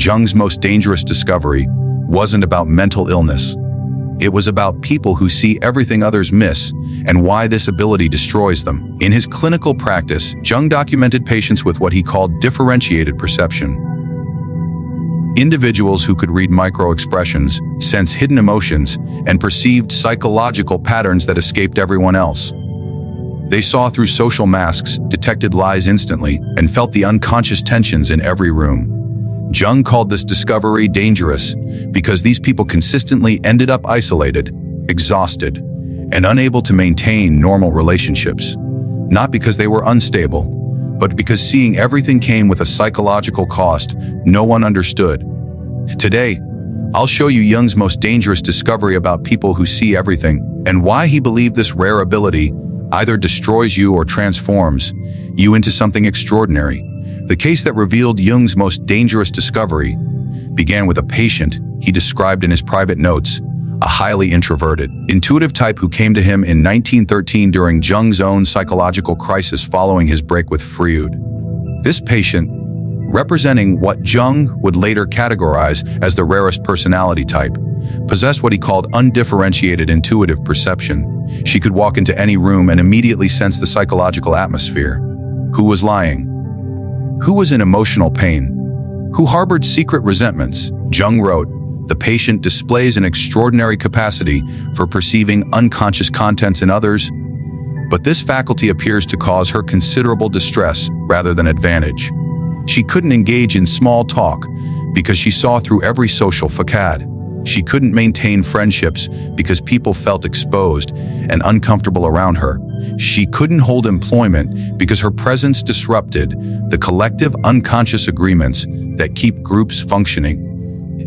Jung's most dangerous discovery wasn't about mental illness. It was about people who see everything others miss and why this ability destroys them. In his clinical practice, Jung documented patients with what he called differentiated perception. Individuals who could read micro-expressions, sense hidden emotions, and perceived psychological patterns that escaped everyone else. They saw through social masks, detected lies instantly, and felt the unconscious tensions in every room. Jung called this discovery dangerous because these people consistently ended up isolated, exhausted, and unable to maintain normal relationships. Not because they were unstable, but because seeing everything came with a psychological cost no one understood. Today, I'll show you Jung's most dangerous discovery about people who see everything and why he believed this rare ability either destroys you or transforms you into something extraordinary. The case that revealed Jung's most dangerous discovery began with a patient he described in his private notes, a highly introverted, intuitive type who came to him in 1913 during Jung's own psychological crisis following his break with Freud. This patient, representing what Jung would later categorize as the rarest personality type, possessed what he called undifferentiated intuitive perception. She could walk into any room and immediately sense the psychological atmosphere. Who was lying? Who was in emotional pain? Who harbored secret resentments? Jung wrote, "The patient displays an extraordinary capacity for perceiving unconscious contents in others, but this faculty appears to cause her considerable distress rather than advantage. She couldn't engage in small talk because she saw through every social facade. She couldn't maintain friendships because people felt exposed and uncomfortable around her. She couldn't hold employment because her presence disrupted the collective unconscious agreements that keep groups functioning."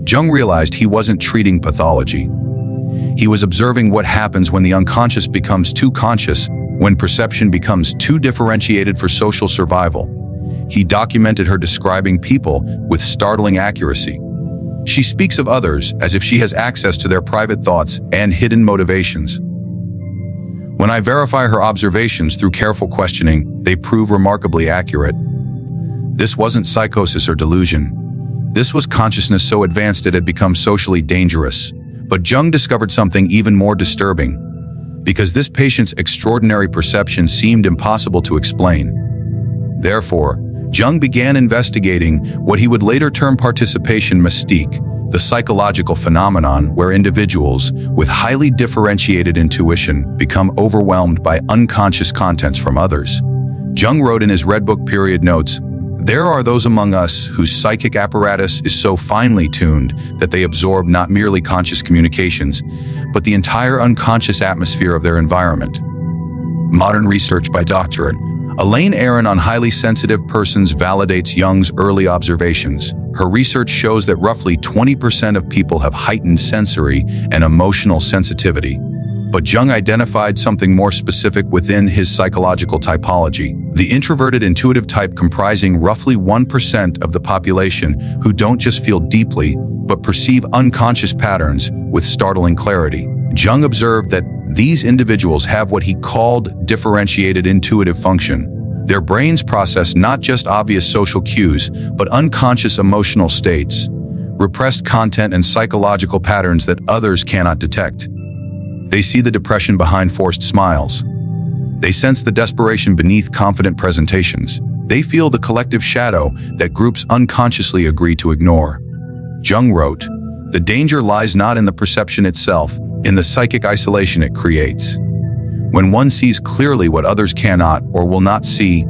Jung realized he wasn't treating pathology. He was observing what happens when the unconscious becomes too conscious, when perception becomes too differentiated for social survival. He documented her describing people with startling accuracy. She speaks of others as if she has access to their private thoughts and hidden motivations. When I verify her observations through careful questioning, they prove remarkably accurate. This wasn't psychosis or delusion. This was consciousness so advanced it had become socially dangerous. But Jung discovered something even more disturbing, because this patient's extraordinary perception seemed impossible to explain. Therefore, Jung began investigating what he would later term participation mystique, the psychological phenomenon where individuals with highly differentiated intuition become overwhelmed by unconscious contents from others. Jung wrote in his Red Book period notes, "There are those among us whose psychic apparatus is so finely tuned that they absorb not merely conscious communications, but the entire unconscious atmosphere of their environment." Modern research by Dr. Elaine Aron on highly sensitive persons validates Jung's early observations. Her research shows that roughly 20% of people have heightened sensory and emotional sensitivity. But Jung identified something more specific within his psychological typology, the introverted intuitive type comprising roughly 1% of the population who don't just feel deeply, but perceive unconscious patterns with startling clarity. Jung observed that these individuals have what he called differentiated intuitive function. Their brains process not just obvious social cues, but unconscious emotional states, repressed content and psychological patterns that others cannot detect. They see the depression behind forced smiles. They sense the desperation beneath confident presentations. They feel the collective shadow that groups unconsciously agree to ignore. Jung wrote, "The danger lies not in the perception itself, in the psychic isolation it creates. When one sees clearly what others cannot or will not see,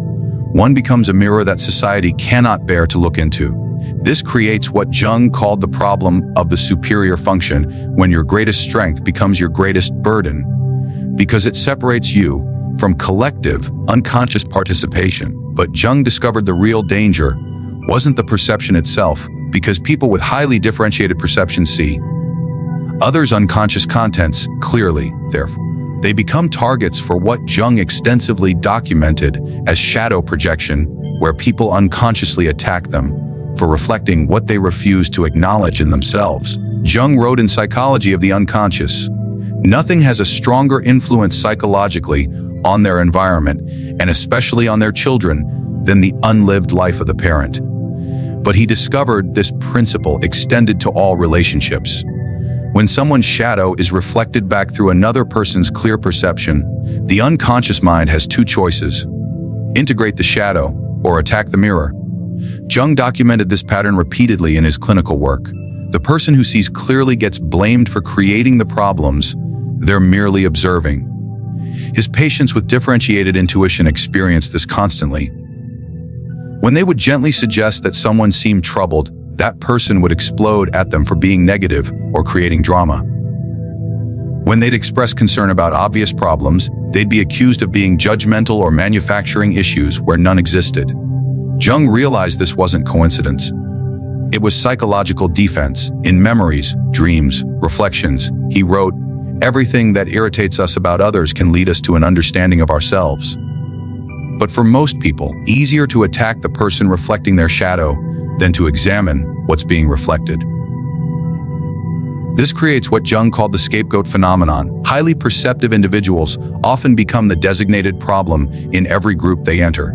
one becomes a mirror that society cannot bear to look into. This creates what Jung called the problem of the superior function, when your greatest strength becomes your greatest burden, because it separates you from collective, unconscious participation." But Jung discovered the real danger wasn't the perception itself, because people with highly differentiated perception see others' unconscious contents clearly. Therefore, they become targets for what Jung extensively documented as shadow projection, where people unconsciously attack them for reflecting what they refuse to acknowledge in themselves. Jung wrote in Psychology of the Unconscious, "Nothing has a stronger influence psychologically on their environment, and especially on their children, than the unlived life of the parent. But he discovered this principle extended to all relationships. When someone's shadow is reflected back through another person's clear perception, the unconscious mind has two choices: integrate the shadow or attack the mirror. Jung documented this pattern repeatedly in his clinical work. The person who sees clearly gets blamed for creating the problems they're merely observing. His patients with differentiated intuition experienced this constantly. When they would gently suggest that someone seemed troubled, that person would explode at them for being negative or creating drama. When they'd express concern about obvious problems, they'd be accused of being judgmental or manufacturing issues where none existed. Jung realized this wasn't coincidence. It was psychological defense. In Memories, Dreams, Reflections, he wrote, "Everything that irritates us about others can lead us to an understanding of ourselves." But for most people, easier to attack the person reflecting their shadow than to examine what's being reflected. This creates what Jung called the scapegoat phenomenon. Highly perceptive individuals often become the designated problem in every group they enter.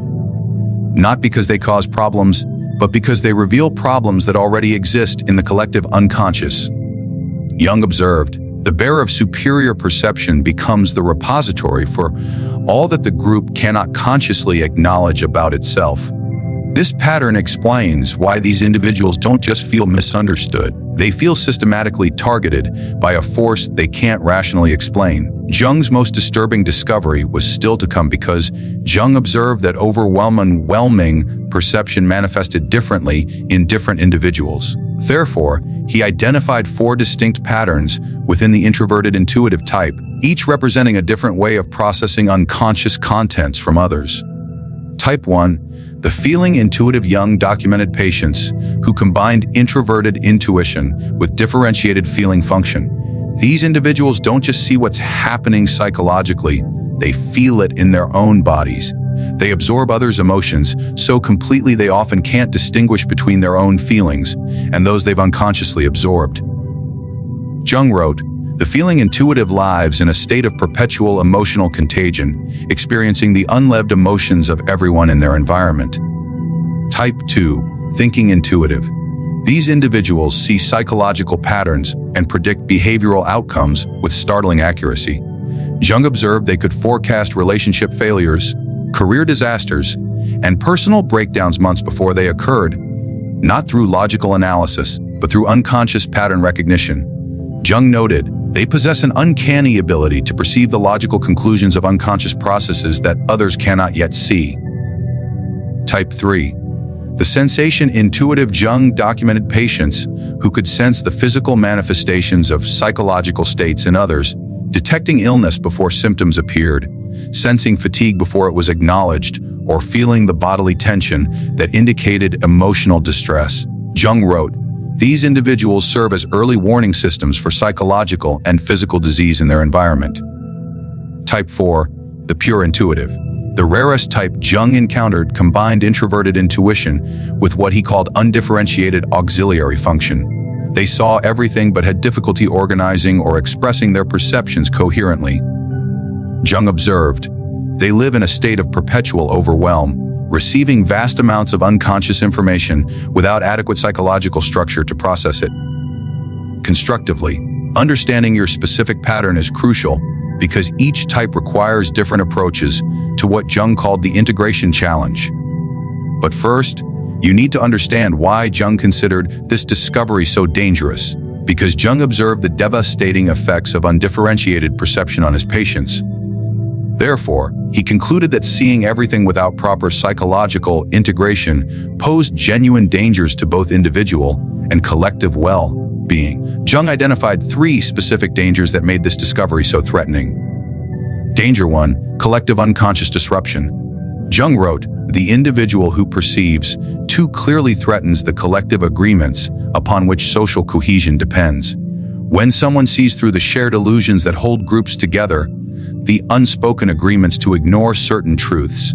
Not because they cause problems, but because they reveal problems that already exist in the collective unconscious. Jung observed, the bearer of superior perception becomes the repository for all that the group cannot consciously acknowledge about itself. This pattern explains why these individuals don't just feel misunderstood. They feel systematically targeted by a force they can't rationally explain. Jung's most disturbing discovery was still to come, because Jung observed that overwhelming perception manifested differently in different individuals. Therefore, he identified 4 distinct patterns within the introverted intuitive type, each representing a different way of processing unconscious contents from others. Type 1. The feeling intuitive. Jung documented patients who combined introverted intuition with differentiated feeling function. These individuals don't just see what's happening psychologically, they feel it in their own bodies. They absorb others' emotions so completely they often can't distinguish between their own feelings and those they've unconsciously absorbed. Jung wrote, "The feeling intuitive lives in a state of perpetual emotional contagion, experiencing the unlived emotions of everyone in their environment." Type 2. Thinking intuitive. These individuals see psychological patterns and predict behavioral outcomes with startling accuracy. Jung observed they could forecast relationship failures, career disasters, and personal breakdowns months before they occurred, not through logical analysis, but through unconscious pattern recognition. Jung noted, they possess an uncanny ability to perceive the logical conclusions of unconscious processes that others cannot yet see. Type 3. The sensation intuitive. Jung documented patients who could sense the physical manifestations of psychological states in others, detecting illness before symptoms appeared, sensing fatigue before it was acknowledged, or feeling the bodily tension that indicated emotional distress. Jung wrote, "These individuals serve as early warning systems for psychological and physical disease in their environment." Type 4. The pure intuitive. The rarest type. Jung encountered combined introverted intuition with what he called undifferentiated auxiliary function. They saw everything but had difficulty organizing or expressing their perceptions coherently. Jung observed, they live in a state of perpetual overwhelm, receiving vast amounts of unconscious information without adequate psychological structure to process it. Constructively, understanding your specific pattern is crucial, because each type requires different approaches to what Jung called the integration challenge. But first, you need to understand why Jung considered this discovery so dangerous, because Jung observed the devastating effects of undifferentiated perception on his patients. Therefore, he concluded that seeing everything without proper psychological integration posed genuine dangers to both individual and collective well-being. Jung identified 3 specific dangers that made this discovery so threatening. Danger 1. Collective unconscious disruption. Jung wrote, "The individual who perceives too clearly threatens the collective agreements upon which social cohesion depends. When someone sees through the shared illusions that hold groups together, the unspoken agreements to ignore certain truths,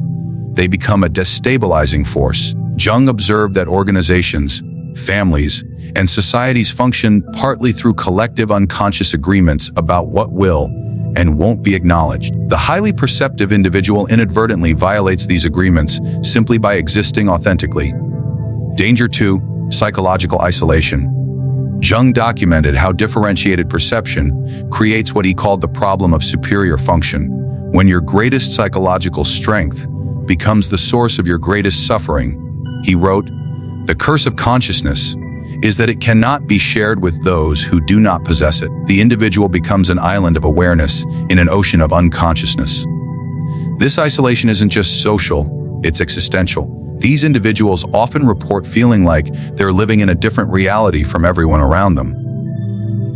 they become a destabilizing force." Jung observed that organizations, families, and societies function partly through collective unconscious agreements about what will and won't be acknowledged. The highly perceptive individual inadvertently violates these agreements simply by existing authentically. Danger 2. Psychological isolation. Jung documented how differentiated perception creates what he called the problem of superior function, when your greatest psychological strength becomes the source of your greatest suffering. He wrote, "The curse of consciousness is that it cannot be shared with those who do not possess it. The individual becomes an island of awareness in an ocean of unconsciousness." This isolation isn't just social, it's existential. These individuals often report feeling like they're living in a different reality from everyone around them.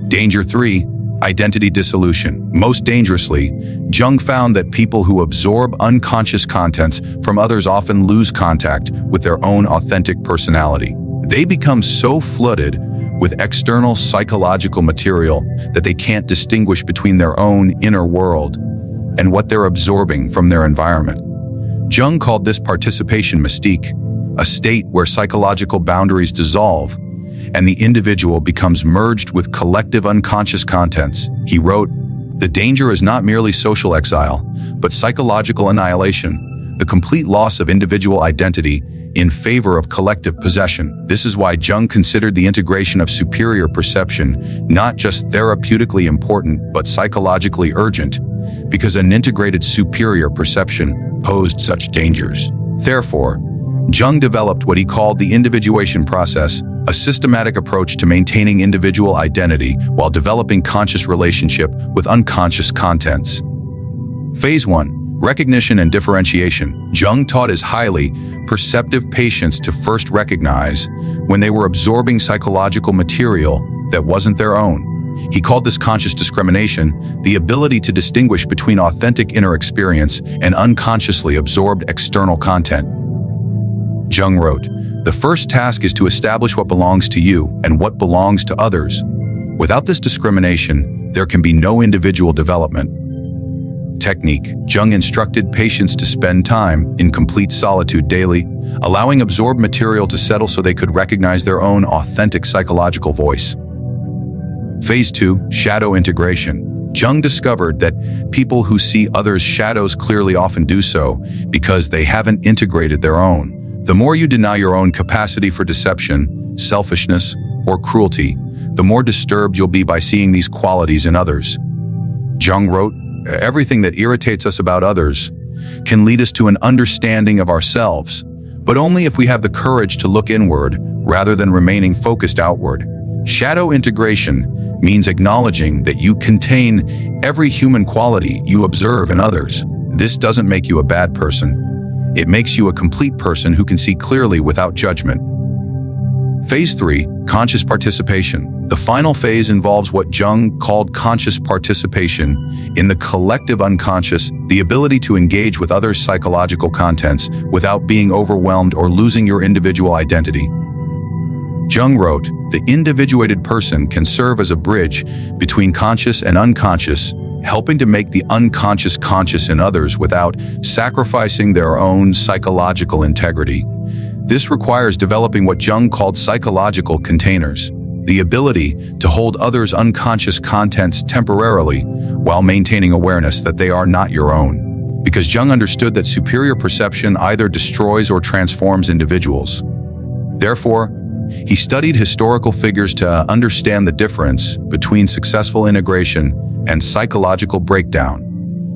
Danger 3. Identity dissolution. Most dangerously, Jung found that people who absorb unconscious contents from others often lose contact with their own authentic personality. They become so flooded with external psychological material that they can't distinguish between their own inner world and what they're absorbing from their environment. Jung called this participation mystique, a state where psychological boundaries dissolve and the individual becomes merged with collective unconscious contents. He wrote, "The danger is not merely social exile, but psychological annihilation, the complete loss of individual identity in favor of collective possession." This is why Jung considered the integration of superior perception not just therapeutically important, but psychologically urgent, because an integrated superior perception posed such dangers. Therefore, Jung developed what he called the individuation process, a systematic approach to maintaining individual identity while developing conscious relationship with unconscious contents. Phase 1. Recognition and differentiation. Jung taught his highly perceptive patients to first recognize when they were absorbing psychological material that wasn't their own. He called this conscious discrimination, the ability to distinguish between authentic inner experience and unconsciously absorbed external content. Jung wrote, "The first task is to establish what belongs to you and what belongs to others. Without this discrimination, there can be no individual development." Technique. Jung instructed patients to spend time in complete solitude daily, allowing absorbed material to settle so they could recognize their own authentic psychological voice. Phase 2. Shadow integration. Jung discovered that people who see others' shadows clearly often do so because they haven't integrated their own. The more you deny your own capacity for deception, selfishness, or cruelty, the more disturbed you'll be by seeing these qualities in others. Jung wrote, "Everything that irritates us about others can lead us to an understanding of ourselves, but only if we have the courage to look inward rather than remaining focused outward." Shadow integration means acknowledging that you contain every human quality you observe in others. This doesn't make you a bad person. It makes you a complete person who can see clearly without judgment. Phase 3. Conscious participation. The final phase involves what Jung called conscious participation in the collective unconscious, the ability to engage with others' psychological contents without being overwhelmed or losing your individual identity. Jung wrote, "The individuated person can serve as a bridge between conscious and unconscious, helping to make the unconscious conscious in others without sacrificing their own psychological integrity." This requires developing what Jung called psychological containers, the ability to hold others' unconscious contents temporarily while maintaining awareness that they are not your own. Because Jung understood that superior perception either destroys or transforms individuals. Therefore, he studied historical figures to understand the difference between successful integration and psychological breakdown.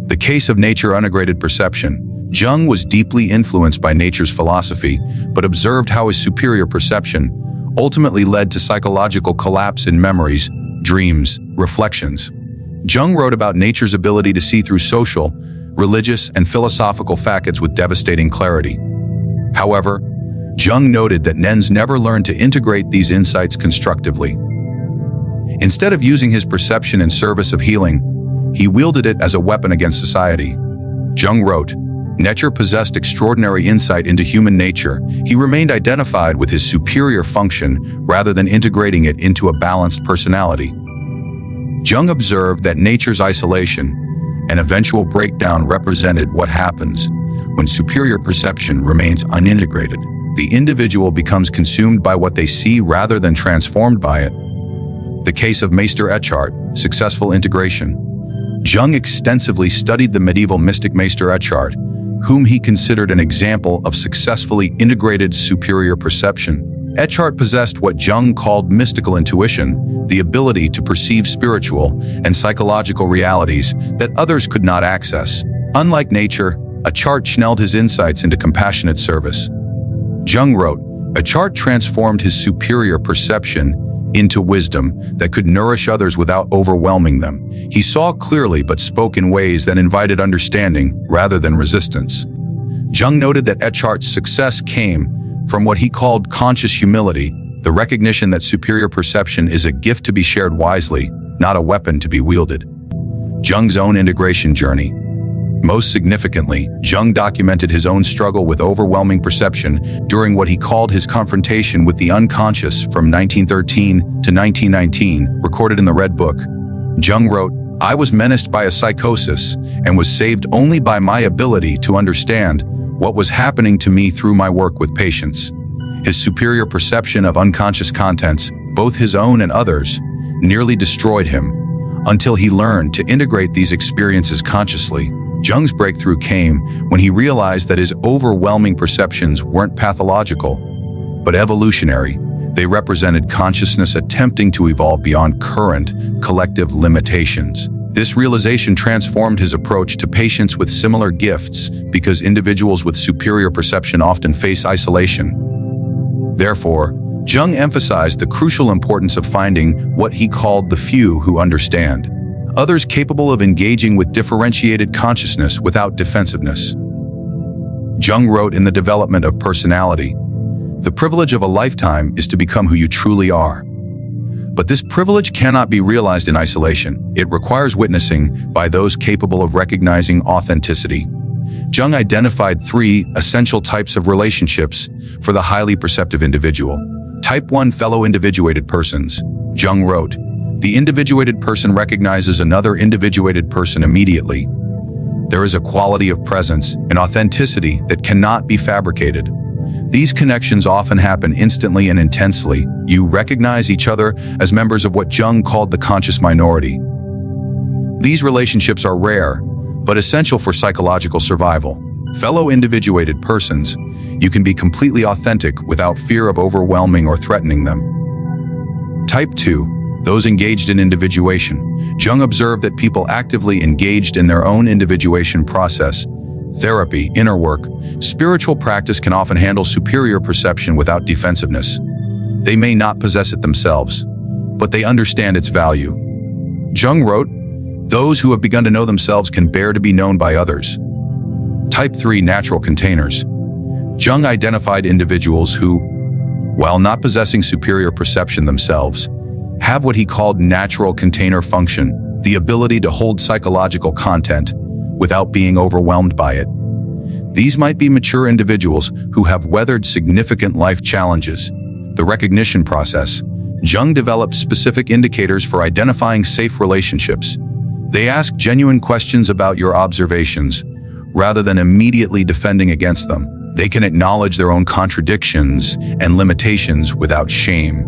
The case of nature-integrated perception. Jung was deeply influenced by nature's philosophy, but observed how his superior perception ultimately led to psychological collapse in memories, dreams, reflections. Jung wrote about nature's ability to see through social, religious, and philosophical facets with devastating clarity. However, Jung noted that Nens never learned to integrate these insights constructively. Instead of using his perception in service of healing, he wielded it as a weapon against society. Jung wrote, "Nature possessed extraordinary insight into human nature. He remained identified with his superior function rather than integrating it into a balanced personality." Jung observed that nature's isolation and eventual breakdown represented what happens when superior perception remains unintegrated. The individual becomes consumed by what they see rather than transformed by it. The case of Meister Eckhart, successful integration. Jung extensively studied the medieval mystic Meister Eckhart, whom he considered an example of successfully integrated superior perception. Eckhart possessed what Jung called mystical intuition, the ability to perceive spiritual and psychological realities that others could not access. Unlike nature, Eckhart channeled his insights into compassionate service. Jung wrote, Eckhart transformed his superior perception into wisdom that could nourish others without overwhelming them. He saw clearly but spoke in ways that invited understanding rather than resistance. Jung noted that Eckhart's success came from what he called conscious humility, the recognition that superior perception is a gift to be shared wisely, not a weapon to be wielded. Jung's own integration journey. Most significantly, Jung documented his own struggle with overwhelming perception during what he called his confrontation with the unconscious from 1913 to 1919, recorded in the Red Book. Jung wrote, I was menaced by a psychosis and was saved only by my ability to understand what was happening to me through my work with patients. His superior perception of unconscious contents, both his own and others, nearly destroyed him until he learned to integrate these experiences consciously. Jung's breakthrough came when he realized that his overwhelming perceptions weren't pathological, but evolutionary. They represented consciousness attempting to evolve beyond current, collective limitations. This realization transformed his approach to patients with similar gifts because individuals with superior perception often face isolation. Therefore, Jung emphasized the crucial importance of finding what he called the few who understand, others capable of engaging with differentiated consciousness without defensiveness. Jung wrote in The Development of Personality, the privilege of a lifetime is to become who you truly are. But this privilege cannot be realized in isolation. It requires witnessing by those capable of recognizing authenticity. Jung identified 3 essential types of relationships for the highly perceptive individual. Type 1 fellow individuated persons. Jung wrote, the individuated person recognizes another individuated person immediately. There is a quality of presence and authenticity that cannot be fabricated. These connections often happen instantly and intensely. You recognize each other as members of what Jung called the conscious minority. These relationships are rare, but essential for psychological survival. Fellow individuated persons, you can be completely authentic without fear of overwhelming or threatening them. Type 2, those engaged in individuation. Jung observed that people actively engaged in their own individuation process, therapy, inner work, spiritual practice can often handle superior perception without defensiveness. They may not possess it themselves, but they understand its value. Jung wrote, those who have begun to know themselves can bear to be known by others. Type 3 natural containers. Jung identified individuals who, while not possessing superior perception themselves, have what he called natural container function, the ability to hold psychological content without being overwhelmed by it. These might be mature individuals who have weathered significant life challenges. The recognition process. Jung developed specific indicators for identifying safe relationships. They ask genuine questions about your observations, rather than immediately defending against them. They can acknowledge their own contradictions and limitations without shame.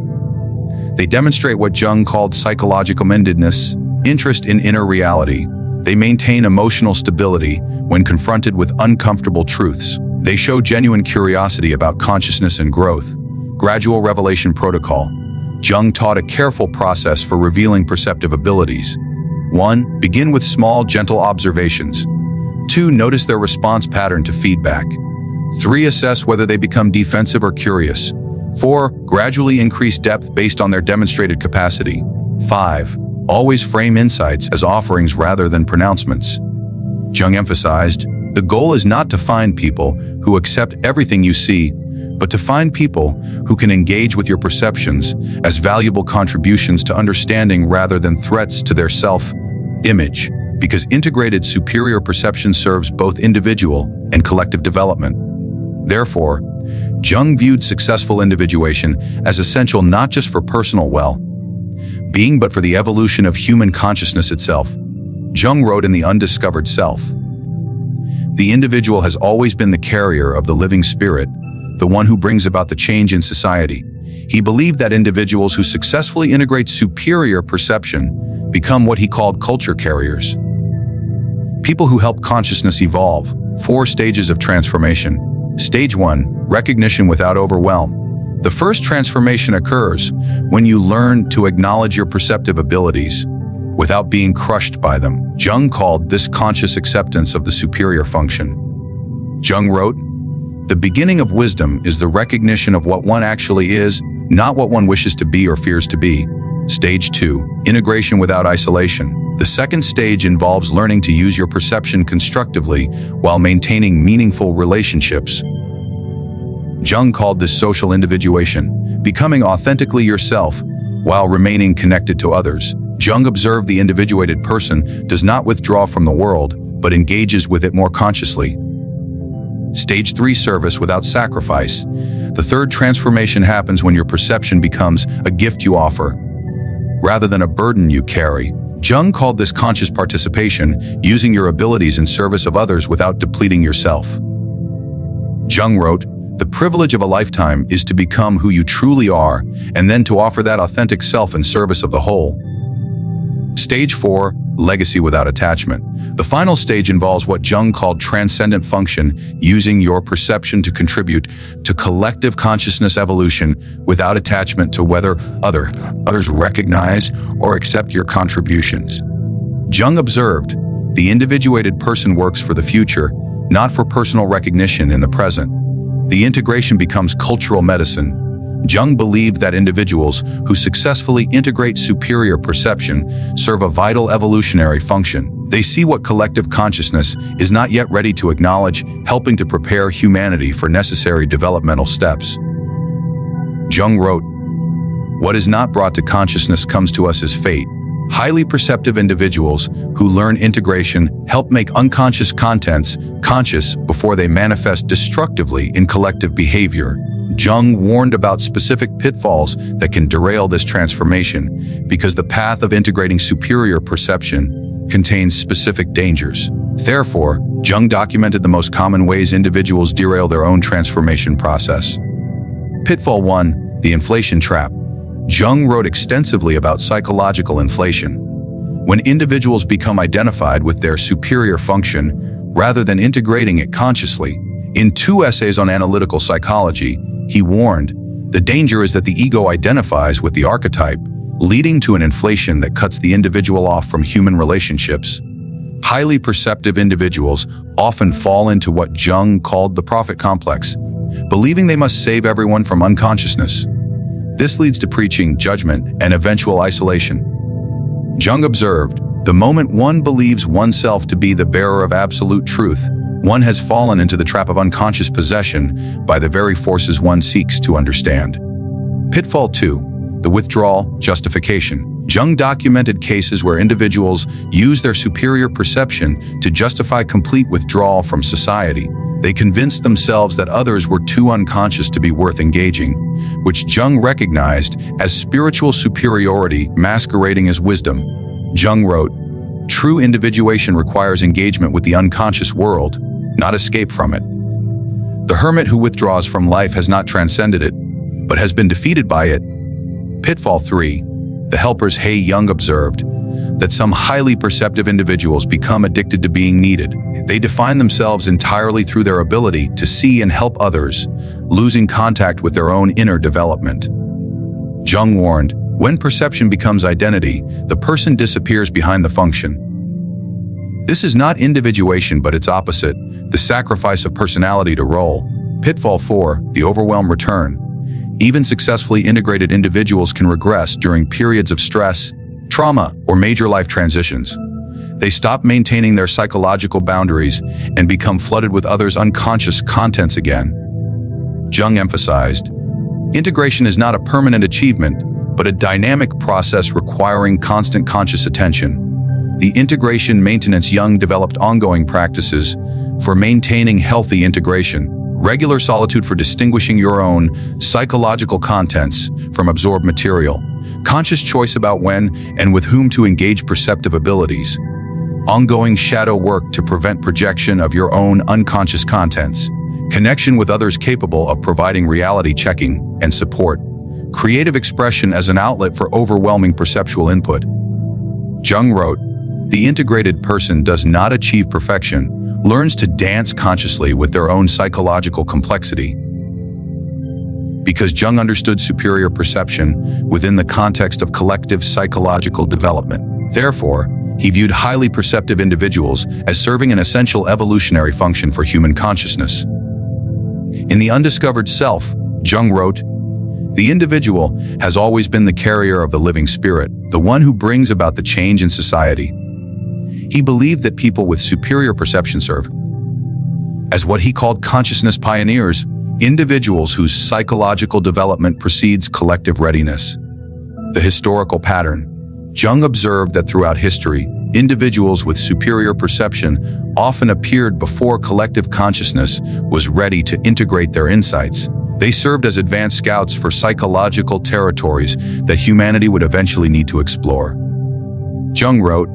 They demonstrate what Jung called psychological mindedness, interest in inner reality. They maintain emotional stability when confronted with uncomfortable truths. They show genuine curiosity about consciousness and growth. Gradual revelation protocol. Jung taught a careful process for revealing perceptive abilities. 1. Begin with small, gentle observations. 2. Notice their response pattern to feedback. 3. Assess whether they become defensive or curious. 4. Gradually increase depth based on their demonstrated capacity. 5. Always frame insights as offerings rather than pronouncements. Jung emphasized, the goal is not to find people who accept everything you see, but to find people who can engage with your perceptions as valuable contributions to understanding rather than threats to their self-image, because integrated superior perception serves both individual and collective development. Therefore, Jung viewed successful individuation as essential not just for personal well-being, but for the evolution of human consciousness itself. Jung wrote in The Undiscovered Self, the individual has always been the carrier of the living spirit, the one who brings about the change in society. He believed that individuals who successfully integrate superior perception become what he called culture carriers. People who help consciousness evolve. 4 stages of transformation. Stage 1, recognition without overwhelm. The first transformation occurs when you learn to acknowledge your perceptive abilities without being crushed by them. Jung called this conscious acceptance of the superior function. Jung wrote, "The beginning of wisdom is the recognition of what one actually is, not what one wishes to be or fears to be." Stage 2, integration without isolation. The second stage involves learning to use your perception constructively while maintaining meaningful relationships. Jung called this social individuation, becoming authentically yourself while remaining connected to others. Jung observed the individuated person does not withdraw from the world, but engages with it more consciously. Stage 3, service without sacrifice. The third transformation happens when your perception becomes a gift you offer, rather than a burden you carry. Jung called this conscious participation, using your abilities in service of others without depleting yourself. Jung wrote, "The privilege of a lifetime is to become who you truly are, and then to offer that authentic self in service of the whole." Stage 4, legacy without attachment. The final stage involves what Jung called transcendent function, using your perception to contribute to collective consciousness evolution without attachment to whether others recognize or accept your contributions. Jung observed, the individuated person works for the future, not for personal recognition in the present. The integration becomes cultural medicine. Jung believed that individuals who successfully integrate superior perception serve a vital evolutionary function. They see what collective consciousness is not yet ready to acknowledge, helping to prepare humanity for necessary developmental steps. Jung wrote, "What is not brought to consciousness comes to us as fate." Highly perceptive individuals who learn integration help make unconscious contents conscious before they manifest destructively in collective behavior. Jung warned about specific pitfalls that can derail this transformation because the path of integrating superior perception contains specific dangers. Therefore, Jung documented the most common ways individuals derail their own transformation process. Pitfall 1, the inflation trap. Jung wrote extensively about psychological inflation. When individuals become identified with their superior function rather than integrating it consciously, in 2 essays on analytical psychology, he warned, the danger is that the ego identifies with the archetype, leading to an inflation that cuts the individual off from human relationships. Highly perceptive individuals often fall into what Jung called the prophet complex, believing they must save everyone from unconsciousness. This leads to preaching, judgment, and eventual isolation. Jung observed, the moment one believes oneself to be the bearer of absolute truth, one has fallen into the trap of unconscious possession by the very forces one seeks to understand. Pitfall 2, the withdrawal justification. Jung documented cases where individuals use their superior perception to justify complete withdrawal from society. They convinced themselves that others were too unconscious to be worth engaging, which Jung recognized as spiritual superiority masquerading as wisdom. Jung wrote, "True individuation requires engagement with the unconscious world, not escape from it. The hermit who withdraws from life has not transcended it, but has been defeated by it." Pitfall 3, the helpers. Jung observed that some highly perceptive individuals become addicted to being needed. They define themselves entirely through their ability to see and help others, losing contact with their own inner development. Jung warned, when perception becomes identity, the person disappears behind the function. This is not individuation, but its opposite, the sacrifice of personality to role. Pitfall 4, the overwhelm return. Even successfully integrated individuals can regress during periods of stress, trauma, or major life transitions. They stop maintaining their psychological boundaries and become flooded with others' unconscious contents again. Jung emphasized, integration is not a permanent achievement, but a dynamic process requiring constant conscious attention. The integration maintenance. Jung developed ongoing practices for maintaining healthy integration, regular solitude for distinguishing your own psychological contents from absorbed material, conscious choice about when and with whom to engage perceptive abilities, ongoing shadow work to prevent projection of your own unconscious contents, connection with others capable of providing reality checking and support, creative expression as an outlet for overwhelming perceptual input. Jung wrote, the integrated person does not achieve perfection, learns to dance consciously with their own psychological complexity. because Jung understood superior perception within the context of collective psychological development. Therefore, he viewed highly perceptive individuals as serving an essential evolutionary function for human consciousness. In The Undiscovered Self, Jung wrote, "The individual has always been the carrier of the living spirit, the one who brings about the change in society." He believed that people with superior perception serve as what he called consciousness pioneers, individuals whose psychological development precedes collective readiness. The historical pattern. Jung observed that throughout history, individuals with superior perception often appeared before collective consciousness was ready to integrate their insights. They served as advanced scouts for psychological territories that humanity would eventually need to explore. Jung wrote,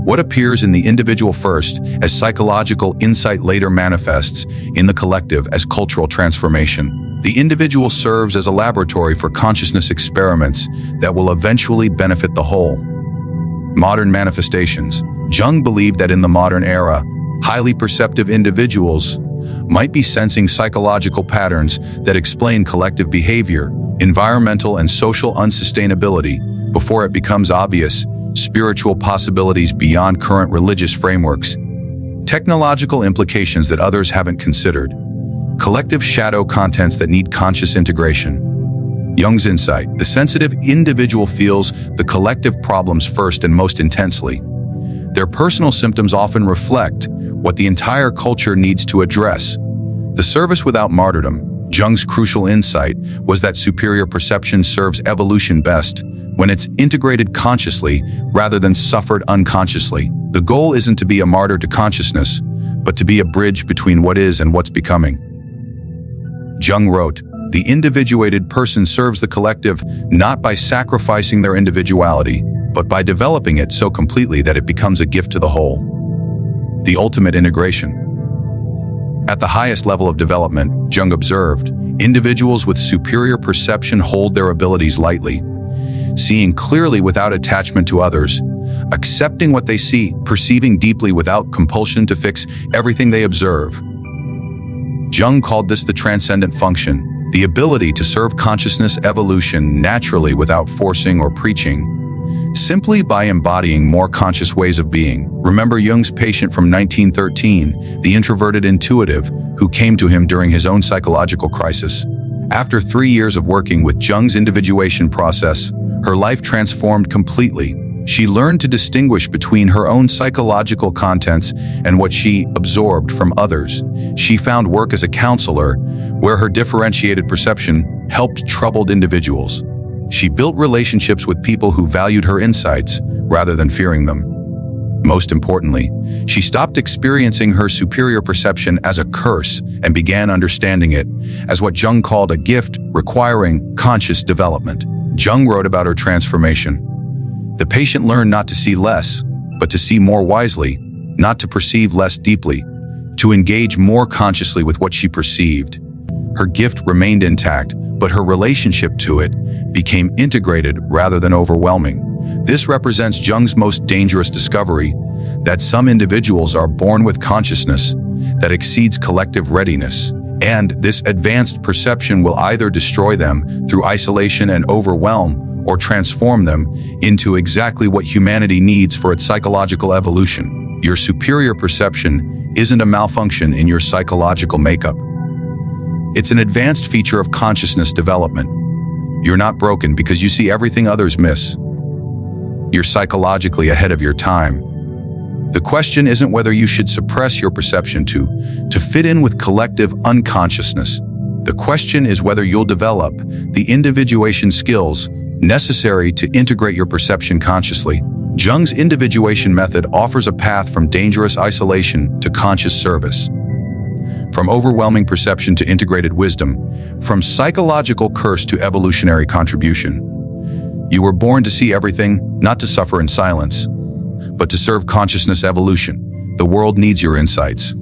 "What appears in the individual first as psychological insight later manifests in the collective as cultural transformation. The individual serves as a laboratory for consciousness experiments that will eventually benefit the whole." Modern manifestations. Jung believed that in the modern era, highly perceptive individuals might be sensing psychological patterns that explain collective behavior, environmental and social unsustainability, before it becomes obvious, spiritual possibilities beyond current religious frameworks, technological implications that others haven't considered, collective shadow contents that need conscious integration. Jung's insight. The sensitive individual feels the collective problems first and most intensely. Their personal symptoms often reflect what the entire culture needs to address. The service without martyrdom. Jung's crucial insight was that superior perception serves evolution best when it's integrated consciously rather than suffered unconsciously. The goal isn't to be a martyr to consciousness, but to be a bridge between what is and what's becoming. Jung wrote, "The individuated person serves the collective not by sacrificing their individuality, but by developing it so completely that it becomes a gift to the whole." The ultimate integration. At the highest level of development, Jung observed, individuals with superior perception hold their abilities lightly, seeing clearly without attachment to others, accepting what they see, perceiving deeply without compulsion to fix everything they observe. Jung called this the transcendent function, the ability to serve consciousness evolution naturally without forcing or preaching, simply by embodying more conscious ways of being. Remember Jung's patient from 1913, the introverted intuitive, who came to him during his own psychological crisis. After 3 years of working with Jung's individuation process, her life transformed completely. She learned to distinguish between her own psychological contents and what she absorbed from others. She found work as a counselor, where her differentiated perception helped troubled individuals. She built relationships with people who valued her insights rather than fearing them. Most importantly, she stopped experiencing her superior perception as a curse and began understanding it as what Jung called a gift requiring conscious development. Jung wrote about her transformation. The patient learned not to see less, but to see more wisely, not to perceive less deeply, to engage more consciously with what she perceived. Her gift remained intact, but her relationship to it became integrated rather than overwhelming. This represents Jung's most dangerous discovery, that some individuals are born with consciousness that exceeds collective readiness, and this advanced perception will either destroy them through isolation and overwhelm, or transform them into exactly what humanity needs for its psychological evolution. Your superior perception isn't a malfunction in your psychological makeup. It's an advanced feature of consciousness development. You're not broken because you see everything others miss. You're psychologically ahead of your time. The question isn't whether you should suppress your perception to fit in with collective unconsciousness. The question is whether you'll develop the individuation skills necessary to integrate your perception consciously. Jung's individuation method offers a path from dangerous isolation to conscious service, from overwhelming perception to integrated wisdom, from psychological curse to evolutionary contribution. You were born to see everything, not to suffer in silence, but to serve consciousness evolution. The world needs your insights,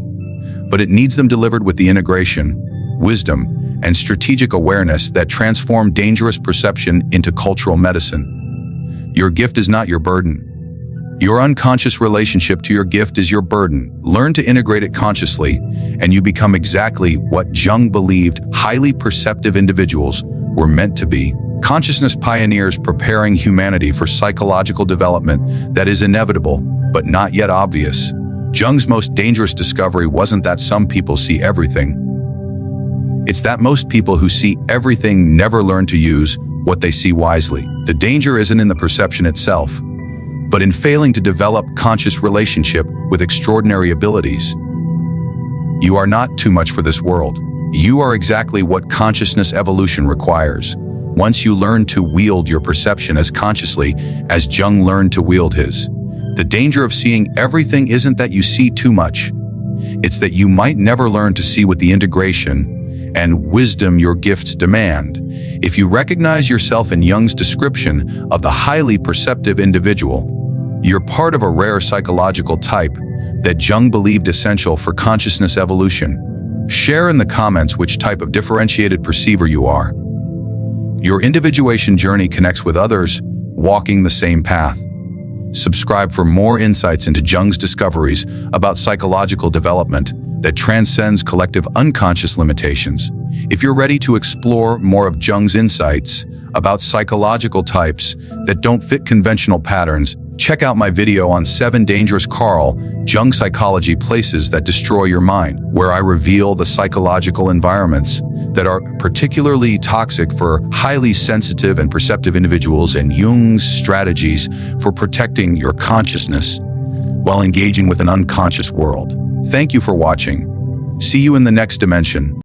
but it needs them delivered with the integration, wisdom, and strategic awareness that transform dangerous perception into cultural medicine. Your gift is not your burden. Your unconscious relationship to your gift is your burden. Learn to integrate it consciously, and you become exactly what Jung believed highly perceptive individuals were meant to be. Consciousness pioneers preparing humanity for psychological development that is inevitable, but not yet obvious. Jung's most dangerous discovery wasn't that some people see everything. It's that most people who see everything never learn to use what they see wisely. The danger isn't in the perception itself, but in failing to develop conscious relationship with extraordinary abilities. You are not too much for this world. You are exactly what consciousness evolution requires. Once you learn to wield your perception as consciously as Jung learned to wield his. The danger of seeing everything isn't that you see too much. It's that you might never learn to see with the integration and wisdom your gifts demand. If you recognize yourself in Jung's description of the highly perceptive individual, you're part of a rare psychological type that Jung believed essential for consciousness evolution. Share in the comments which type of differentiated perceiver you are. Your individuation journey connects with others walking the same path. Subscribe for more insights into Jung's discoveries about psychological development that transcends collective unconscious limitations. If you're ready to explore more of Jung's insights about psychological types that don't fit conventional patterns, check out my video on 7 dangerous Carl Jung psychology places that destroy your mind, where I reveal the psychological environments that are particularly toxic for highly sensitive and perceptive individuals and Jung's strategies for protecting your consciousness while engaging with an unconscious world. Thank you for watching. See you in the next dimension.